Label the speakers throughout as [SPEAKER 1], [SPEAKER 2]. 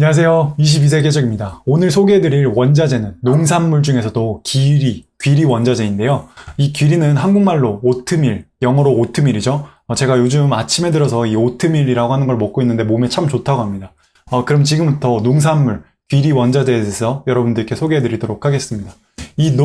[SPEAKER 1] 안녕하세요. 22세 계적입니다. 오늘 소개해드릴 원자재는 농산물 중에서도 귀리 원자재인데요. 이 귀리는 한국말로 오트밀, 영어로 오트밀이죠. 제가 요즘 아침에 들어서 이 오트밀이라고 하는 걸 먹고 있는데 몸에 참 좋다고 합니다. 그럼 지금부터 농산물, 귀리 원자재에 대해서 여러분들께 소개해드리도록 하겠습니다. 이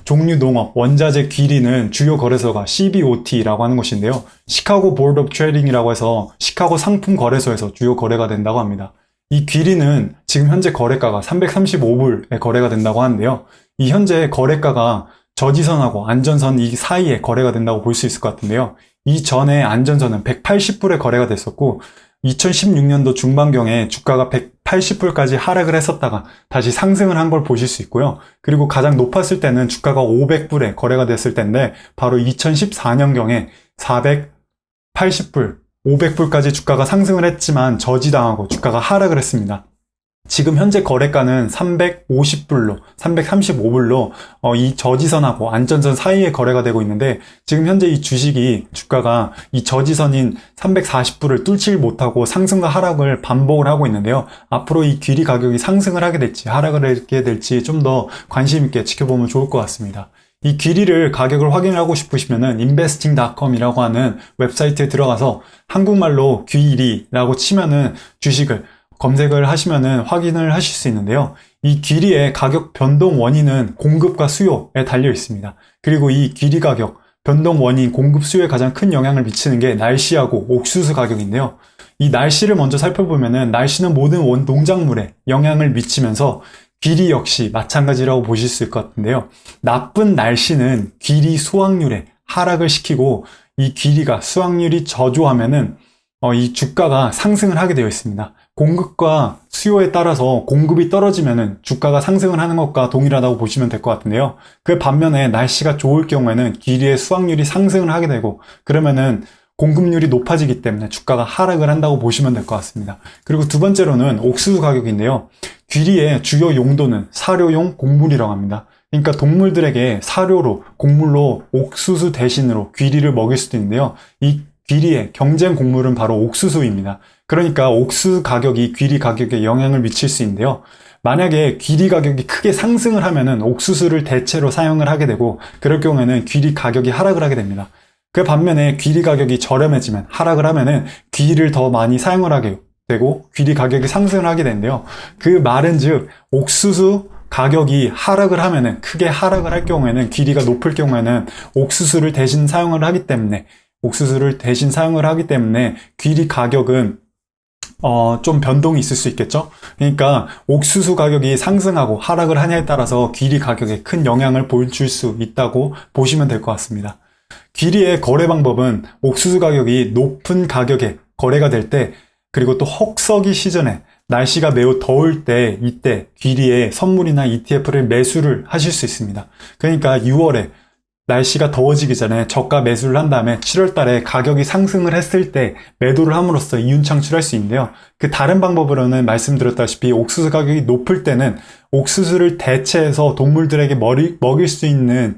[SPEAKER 1] 종류 농업, 원자재 귀리는 주요 거래소가 CBOT라고 하는 곳인데요. 시카고 보드 오브 트레이딩이라고 해서 시카고 상품 거래소에서 주요 거래가 된다고 합니다. 이 귀리는 지금 현재 거래가가 335불에 거래가 된다고 하는데요. 이 현재 거래가가 저지선하고 안전선 이 사이에 거래가 된다고 볼 수 있을 것 같은데요. 이전에 안전선은 180불에 거래가 됐었고 2016년도 중반경에 주가가 180불까지 하락을 했었다가 다시 상승을 한 걸 보실 수 있고요. 그리고 가장 높았을 때는 주가가 500불에 거래가 됐을 때인데 바로 2014년경에 480불 500불까지 주가가 상승을 했지만 저지당하고 주가가 하락을 했습니다. 지금 현재 거래가는 350불로, 335불로 이 저지선하고 안전선 사이에 거래가 되고 있는데 지금 현재 이 주식이 주가가 이 저지선인 340불을 뚫지 못하고 상승과 하락을 반복을 하고 있는데요. 앞으로 이 귀리 가격이 상승을 하게 될지 하락을 하게 될지 좀 더 관심 있게 지켜보면 좋을 것 같습니다. 이 귀리를 가격을 확인하고 싶으시면은 investing.com이라고 하는 웹사이트에 들어가서 한국말로 귀리라고 치면은 주식을 검색을 하시면은 확인을 하실 수 있는데요. 이 귀리의 가격 변동 원인은 공급과 수요에 달려 있습니다. 그리고 이 귀리 가격 변동 원인 공급 수요에 가장 큰 영향을 미치는 게 날씨하고 옥수수 가격인데요. 이 날씨를 먼저 살펴보면은 날씨는 모든 농작물에 영향을 미치면서 귀리 역시 마찬가지라고 보실 수 있을 것 같은데요. 나쁜 날씨는 귀리 수확률에 하락을 시키고 이 귀리가 수확률이 저조하면은 이 주가가 상승을 하게 되어 있습니다. 공급과 수요에 따라서 공급이 떨어지면은 주가가 상승을 하는 것과 동일하다고 보시면 될 것 같은데요. 그 반면에 날씨가 좋을 경우에는 귀리의 수확률이 상승을 하게 되고 그러면은 공급률이 높아지기 때문에 주가가 하락을 한다고 보시면 될 것 같습니다. 그리고 두 번째로는 옥수수 가격인데요. 귀리의 주요 용도는 사료용 곡물이라고 합니다. 그러니까 동물들에게 사료로, 곡물로 옥수수 대신으로 귀리를 먹일 수도 있는데요. 이 귀리의 경쟁 곡물은 바로 옥수수입니다. 그러니까 옥수수 가격이 귀리 가격에 영향을 미칠 수 있는데요. 만약에 귀리 가격이 크게 상승을 하면은 옥수수를 대체로 사용을 하게 되고 그럴 경우에는 귀리 가격이 하락을 하게 됩니다. 그 반면에 귀리 가격이 저렴해지면 하락을 하면은 귀리를 더 많이 사용을 하게 되고 귀리 가격이 상승을 하게 되는데요. 그 말은 즉 옥수수 가격이 하락을 하면은 크게 하락을 할 경우에는 귀리가 높을 경우에는 옥수수를 대신 사용을 하기 때문에 귀리 가격은 좀 변동이 있을 수 있겠죠? 그러니까 옥수수 가격이 상승하고 하락을 하냐에 따라서 귀리 가격에 큰 영향을 줄 수 있다고 보시면 될 것 같습니다. 귀리의 거래 방법은 옥수수 가격이 높은 가격에 거래가 될 때 그리고 또 혹서기 시즌에 날씨가 매우 더울 때 이때 귀리의 선물이나 ETF를 매수를 하실 수 있습니다. 그러니까 6월에 날씨가 더워지기 전에 저가 매수를 한 다음에 7월 달에 가격이 상승을 했을 때 매도를 함으로써 이윤 창출할 수 있는데요. 그 다른 방법으로는 말씀드렸다시피 옥수수 가격이 높을 때는 옥수수를 대체해서 동물들에게 먹일 수 있는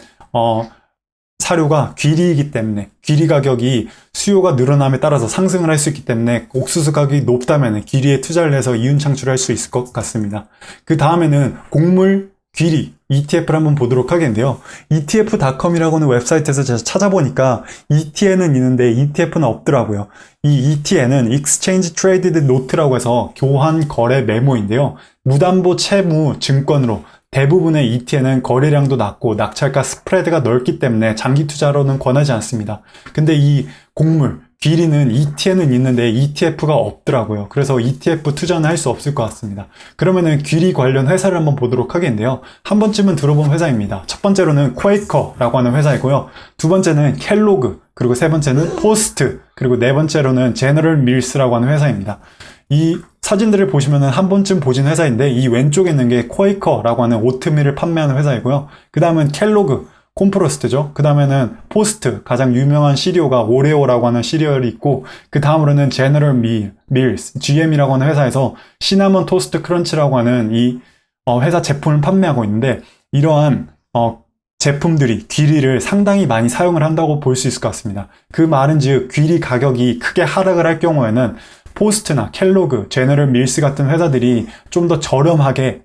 [SPEAKER 1] 사료가 귀리이기 때문에 귀리 가격이 수요가 늘어남에 따라서 상승을 할 수 있기 때문에 옥수수 가격이 높다면 귀리에 투자를 해서 이윤 창출할 수 있을 것 같습니다. 그 다음에는 곡물 귀리 ETF를 한번 보도록 하겠는데요. ETF.com이라고 하는 웹사이트에서 제가 찾아보니까 ETN은 있는데 ETF는 없더라고요. 이 ETN은 Exchange Traded Note라고 해서 교환 거래 메모인데요. 무담보 채무 증권으로 대부분의 ETN은 거래량도 낮고 낙찰가 스프레드가 넓기 때문에 장기 투자로는 권하지 않습니다. 근데 이 곡물, 귀리는 ETN은 있는데 ETF가 없더라고요. 그래서 ETF 투자는 할 수 없을 것 같습니다. 그러면은 귀리 관련 회사를 한번 보도록 하겠는데요. 한 번쯤은 들어본 회사입니다. 첫 번째로는 퀘이커라고 하는 회사이고요. 두 번째는 켈로그, 그리고 세 번째는 포스트, 그리고 네 번째로는 제너럴 밀스라고 하는 회사입니다. 이 사진들을 보시면은 한 번쯤 보신 회사인데 이 왼쪽에 있는 게 퀘이커라고 하는 오트밀을 판매하는 회사이고요. 그 다음은 켈로그, 콤프로스트죠. 그 다음에는 포스트, 가장 유명한 시리오가 오레오라고 하는 시리얼이 있고 그 다음으로는 제너럴 밀스, GM이라고 하는 회사에서 시나몬 토스트 크런치라고 하는 이 회사 제품을 판매하고 있는데 이러한 제품들이 귀리를 상당히 많이 사용을 한다고 볼 수 있을 것 같습니다. 그 말은 즉 귀리 가격이 크게 하락을 할 경우에는 포스트나 켈로그, 제너럴 밀스 같은 회사들이 좀 더 저렴하게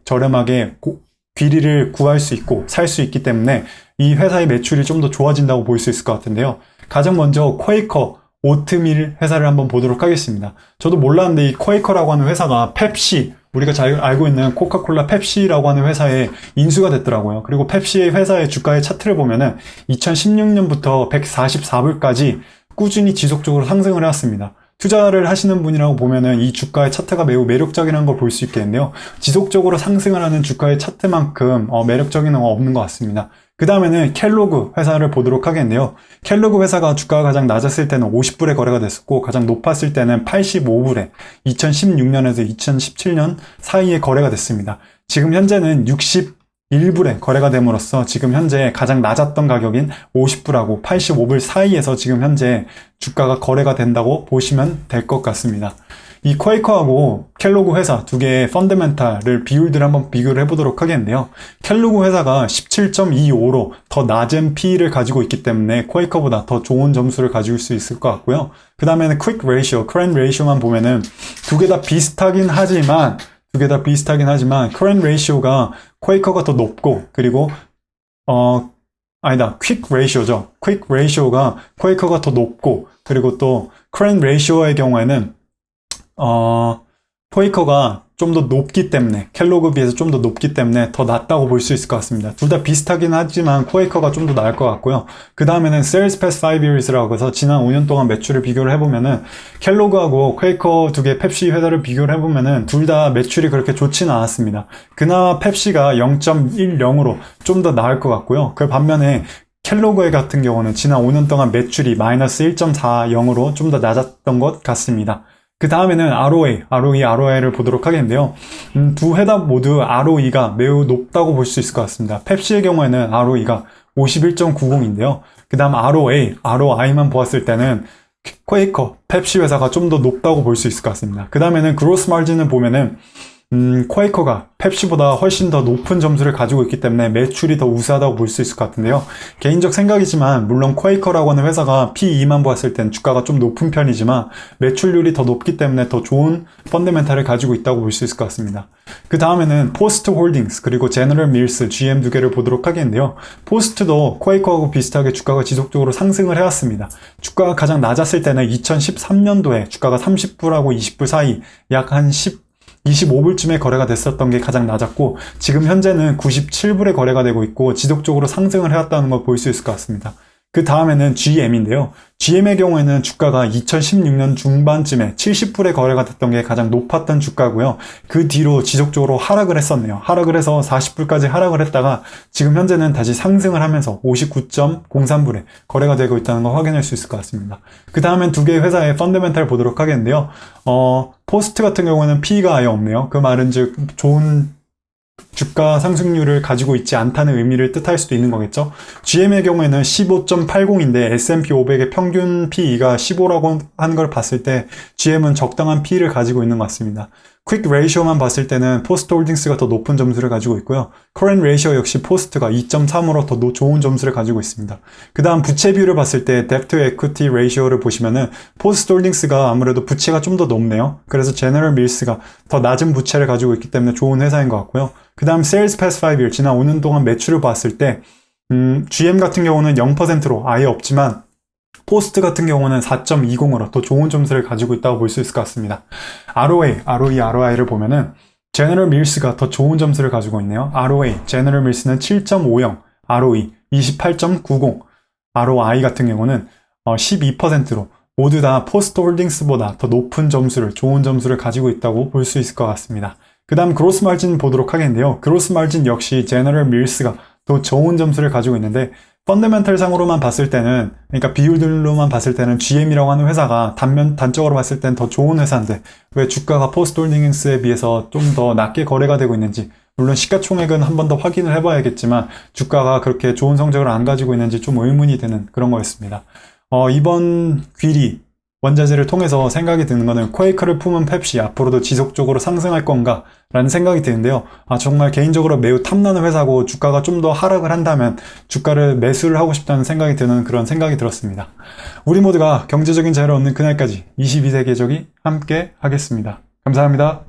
[SPEAKER 1] 귀리를 구할 수 있고 살 수 있기 때문에 이 회사의 매출이 좀 더 좋아진다고 볼 수 있을 것 같은데요. 가장 먼저 퀘이커 오트밀 회사를 한번 보도록 하겠습니다. 저도 몰랐는데 이 퀘이커라고 하는 회사가 펩시, 우리가 잘 알고 있는 코카콜라 펩시라고 하는 회사에 인수가 됐더라고요. 그리고 펩시의 회사의 주가의 차트를 보면은 2016년부터 144불까지 꾸준히 지속적으로 상승을 해왔습니다. 투자를 하시는 분이라고 보면은 이 주가의 차트가 매우 매력적이라는 걸 볼 수 있겠는데요. 지속적으로 상승을 하는 주가의 차트만큼 매력적인 건 없는 것 같습니다. 그 다음에는 켈로그 회사를 보도록 하겠는데요. 켈로그 회사가 주가가 가장 낮았을 때는 50불에 거래가 됐었고 가장 높았을 때는 85불에 2016년에서 2017년 사이에 거래가 됐습니다. 지금 현재는 61불에 거래가 됨으로써 지금 현재 가장 낮았던 가격인 50불하고 85불 사이에서 지금 현재 주가가 거래가 된다고 보시면 될 것 같습니다. 이 퀘이커하고 켈로그 회사 두 개의 펀더멘탈을 비율들을 한번 비교를 해보도록 하겠는데요. 켈로그 회사가 17.25로 더 낮은 P를 가지고 있기 때문에 퀘이커보다 더 좋은 점수를 가질 수 있을 것 같고요. 그 다음에는 퀵 레이시오, 커런 레이시오만 보면은 두 개 다 비슷하긴 하지만 커런 레이시오가 퀘이커가 더 높고 그리고 퀵 레이시오죠. 퀵 레이시오가 퀘이커가 더 높고 그리고 또 커런 레이시오의 경우에는 퀘이커가 좀 더 높기 때문에 켈로그 비해서 좀 더 높기 때문에 더 낫다고 볼 수 있을 것 같습니다. 둘 다 비슷하긴 하지만 퀘이커가 좀 더 나을 것 같고요. 그 다음에는 Sales Past 5 Years라고 해서 지난 5년 동안 매출을 비교를 해보면은 켈로그하고 퀘이커 두 개 펩시 회사를 비교를 해보면은 둘 다 매출이 그렇게 좋지는 않았습니다. 그나마 펩시가 0.10으로 좀 더 나을 것 같고요. 그 반면에 켈로그 같은 경우는 지난 5년 동안 매출이 마이너스 1.40으로 좀 더 낮았던 것 같습니다. 그 다음에는 ROI를 보도록 하겠는데요. 두 회사 모두 ROE가 매우 높다고 볼 수 있을 것 같습니다. 펩시의 경우에는 ROE가 51.90인데요. 그 다음 ROI만 보았을 때는 퀘이커, 펩시 회사가 좀 더 높다고 볼 수 있을 것 같습니다. 그 다음에는 그로스 마진을 보면은 퀘이커가 펩시보다 훨씬 더 높은 점수를 가지고 있기 때문에 매출이 더 우세하다고 볼 수 있을 것 같은데요. 개인적 생각이지만 물론 퀘이커라고 하는 회사가 P/E만 보았을 땐 주가가 좀 높은 편이지만 매출률이 더 높기 때문에 더 좋은 펀더멘탈을 가지고 있다고 볼 수 있을 것 같습니다. 그 다음에는 포스트 홀딩스 그리고 제너럴 밀스 GM 두 개를 보도록 하겠는데요. 포스트도 퀘이커하고 비슷하게 주가가 지속적으로 상승을 해왔습니다. 주가가 가장 낮았을 때는 2013년도에 주가가 30불하고 20불 사이 약 한 25불쯤에 거래가 됐었던 게 가장 낮았고 지금 현재는 97불에 거래가 되고 있고 지속적으로 상승을 해왔다는 걸 볼 수 있을 것 같습니다. 그 다음에는 GM인데요. GM의 경우에는 주가가 2016년 중반쯤에 70불에 거래가 됐던 게 가장 높았던 주가고요. 그 뒤로 지속적으로 하락을 했었네요. 하락을 해서 40불까지 하락을 했다가 지금 현재는 다시 상승을 하면서 59.03불에 거래가 되고 있다는 걸 확인할 수 있을 것 같습니다. 그 다음엔 두 개의 회사의 펀더멘탈 보도록 하겠는데요. 포스트 같은 경우에는 P가 아예 없네요. 그 말은 즉 좋은 주가 상승률을 가지고 있지 않다는 의미를 뜻할 수도 있는 거겠죠. GM의 경우에는 15.80인데 S&P 500의 평균 PE가 15라고 하는 걸 봤을 때 GM은 적당한 PE를 가지고 있는 것 같습니다. 퀵 레이시오만 봤을 때는 포스트 홀딩스가 더 높은 점수를 가지고 있고요. 커런 레이시오 역시 포스트가 2.3으로 더 좋은 점수를 가지고 있습니다. 그 다음 부채 비율을 봤을 때 뎁트 에퀴티 레이시오를 보시면은 포스트 홀딩스가 아무래도 부채가 좀 더 높네요. 그래서 제너럴 밀스가 더 낮은 부채를 가지고 있기 때문에 좋은 회사인 것 같고요. 그 다음 Sales Past 5 Year 지난 5년 동안 매출을 봤을 때 GM 같은 경우는 0%로 아예 없지만 포스트 같은 경우는 4.20으로 더 좋은 점수를 가지고 있다고 볼 수 있을 것 같습니다. ROI를 보면은 제너럴 밀스가 더 좋은 점수를 가지고 있네요. 제너럴 밀스는 7.50, ROE 28.90, ROI 같은 경우는 12%로 모두 다 포스트 홀딩스보다 더 높은 점수를, 좋은 점수를 가지고 있다고 볼 수 있을 것 같습니다. 그 다음 그로스 마진 보도록 하겠는데요. 그로스 마진 역시 제너럴 밀스가 더 좋은 점수를 가지고 있는데 펀더멘탈 상으로만 봤을 때는, 그러니까 비율들로만 봤을 때는 GM이라고 하는 회사가 단적으로 봤을 때는 더 좋은 회사인데 왜 주가가 포스트 홀딩스에 비해서 좀 더 낮게 거래가 되고 있는지, 물론 시가총액은 한 번 더 확인을 해봐야겠지만 주가가 그렇게 좋은 성적을 안 가지고 있는지 좀 의문이 되는 그런 거였습니다. 이번 귀리 원자재를 통해서 생각이 드는 거는 퀘이크를 품은 펩시 앞으로도 지속적으로 상승할 건가 라는 생각이 드는데요. 정말 개인적으로 매우 탐나는 회사고 주가가 좀 더 하락을 한다면 주가를 매수를 하고 싶다는 생각이 드는 그런 생각이 들었습니다. 우리 모두가 경제적인 자유를 얻는 그날까지 22세 계적이 함께 하겠습니다. 감사합니다.